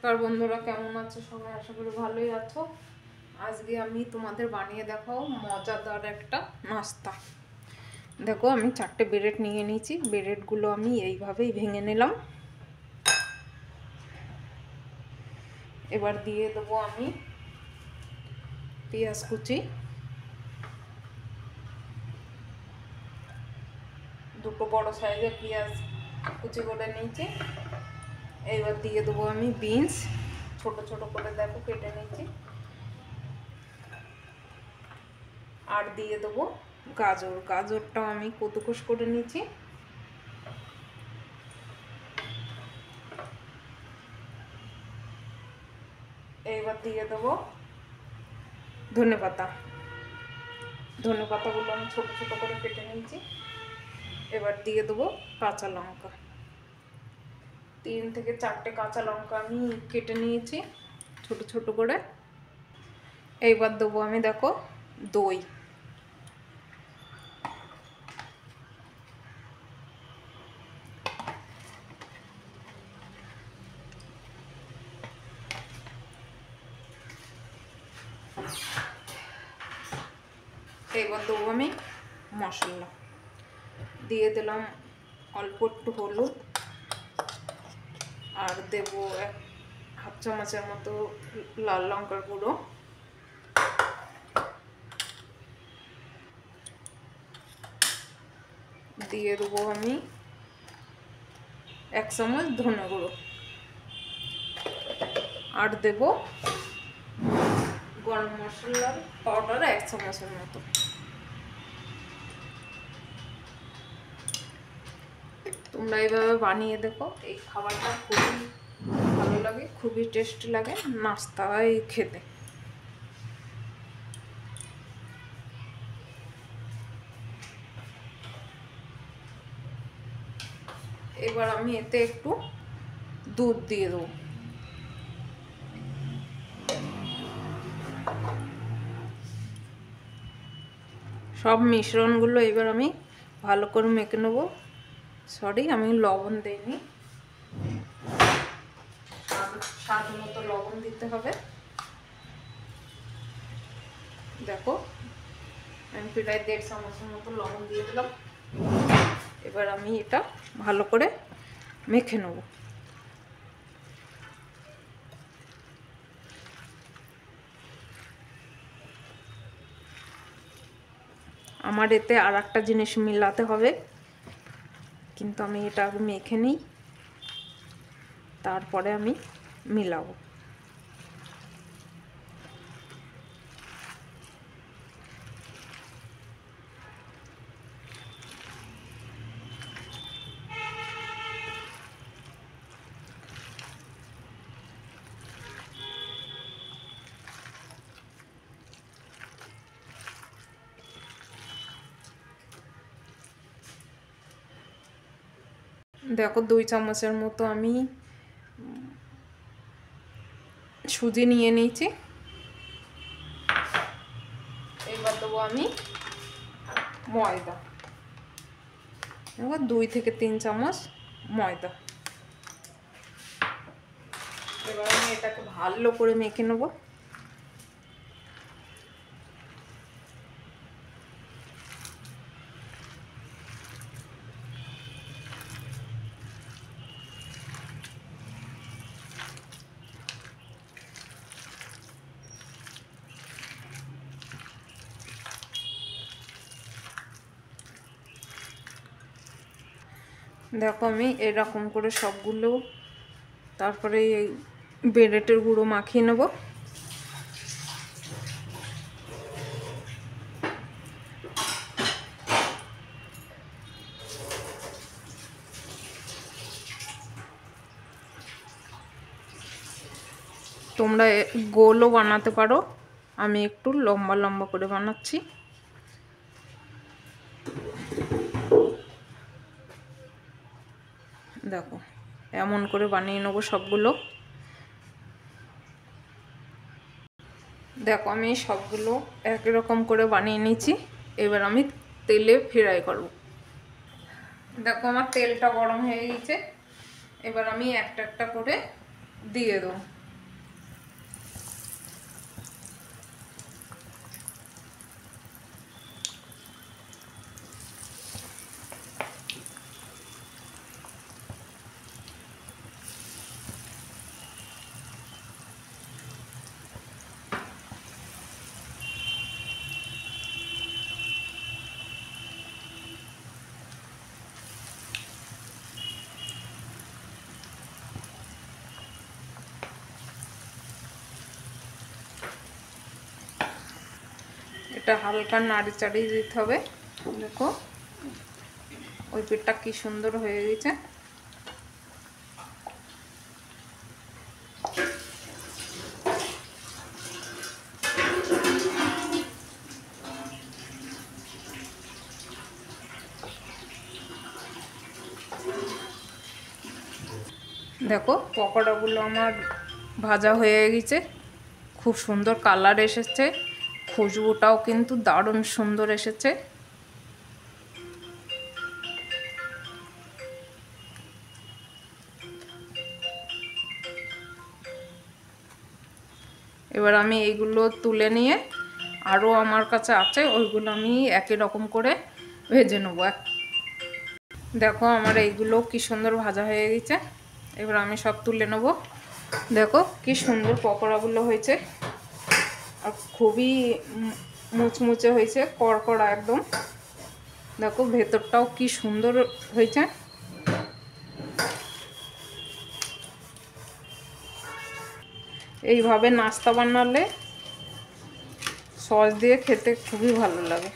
নমস্কার বন্ধুরা, কেমন আছো সবাই? আশা করি ভালোই আছো। আজকে আমি তোমাদের বানিয়ে দেখাবো মজাদার একটা নাস্তা। দেখো, আমি 4টে ব্রেড নিয়ে নিয়েছি। ব্রেডগুলো আমি এইভাবেই ভেঙে নিলাম। এবার দিয়ে দেবো আমি পেঁয়াজ কুচি, দুটো বড় সাইজের পেঁয়াজ কুচি করে নিয়েছি। এবার দিয়ে দেবো আমি বিনস, ছোট ছোট করে দেখো কেটে নিয়েছি। আর দিয়ে দেবো গাজর, গাজরটাও আমি কদুকস করে নিয়েছি। এইবার দিয়ে দেবো ধনেপাতা, ধনেপাতাগুলো আমি ছোট ছোট করে কেটে নিয়েছি। এবার দিয়ে দেবো কাঁচা লঙ্কা, 3 থেকে 4টে কাঁচা লঙ্কা আমি কেটে নিয়েছি ছোট ছোট করে। এইবার দেবো আমি দেখো দই, এইবার দেবো আমি মশলা, দিয়ে দিলাম অল্প একটু হলুদ, আর দেবো 1/2 চামচের মতো লাল লঙ্কার গুঁড়ো, দিয়ে দেবো আমি 1 চামচ ধনে গুঁড়ো, আর দেবো গরম মশলার পাউডার 1 চামচের মতো। তোমরা এইভাবে বানিয়ে দেখো, এই খাবারটা খুবই ভালো লাগে, খুবই টেস্টি লাগে নাস্তায় খেতে। এবার আমি এতে একটু দুধ দিয়ে দেবো। সব মিশ্রণগুলো এবার আমি ভালো করে মেখে নেবো। সরি, আমি লবণ দিইনি, স্বাদ মতো লবণ দিতে হবে। দেখো, আমি প্রায় 1.5 চামচের মতো লবণ দিয়ে দিলাম। এবার আমি এটা ভালো করে মেখে নেব। আমার এতে আর একটা জিনিস মিলাতে হবে, কিন্তু আমি এটা আগে মেখে নিই, তারপরে আমি মিলাবো। দেখো, 2 চামচের মতো আমি সুজি নিয়ে নিয়েছি। এবার দেবো আমি ময়দা, দেখো 2 থেকে 3 চামচ ময়দা। এবার আমি এটাকে ভালো করে মেখে নেব। দেখো, আমি এরকম করে সবগুলো তারপরে এই ব্রেডের গুঁড়ো মাখিয়ে নেব। তোমরা গোলও বানাতে পারো, আমি একটু লম্বা লম্বা করে বানাচ্ছি। দেখো, এমন করে বানিয়ে নেবো সবগুলো। দেখো, আমি সবগুলো একই রকম করে বানিয়ে নিয়েছি। এবার আমি তেলে ফ্রাই করব। দেখো, আমার তেলটা গরম হয়ে গেছে। এবার আমি একটা একটা করে দিয়ে দেবো। পিঠটা হালকা নাড়ি চাড়িয়ে দিতে হবে। দেখো ওই পিঠটা কি সুন্দর হয়ে গেছে। দেখো পকোড়াগুলো আমার ভাজা হয়ে গেছে, খুব সুন্দর কালার এসেছে, খুশবুটাও কিন্তু দারুণ সুন্দর এসেছে। এবার আমি এইগুলো তুলে নিয়ে আরও আমার কাছে আছে ওইগুলো আমি একই রকম করে ভেজে নেবো। দেখো আমার এইগুলো কি সুন্দর ভাজা হয়ে গেছে, এবার আমি সব তুলে নেব। দেখো কি সুন্দর পকোড়াগুলো হয়েছে, আর খুবই মুচমুচে হয়েছে, কড়কড়া একদম। দেখো ভেতরটাও কি সুন্দর হয়েছে। এইভাবে নাস্তা বানালে সস দিয়ে খেতে খুবই ভালো লাগে।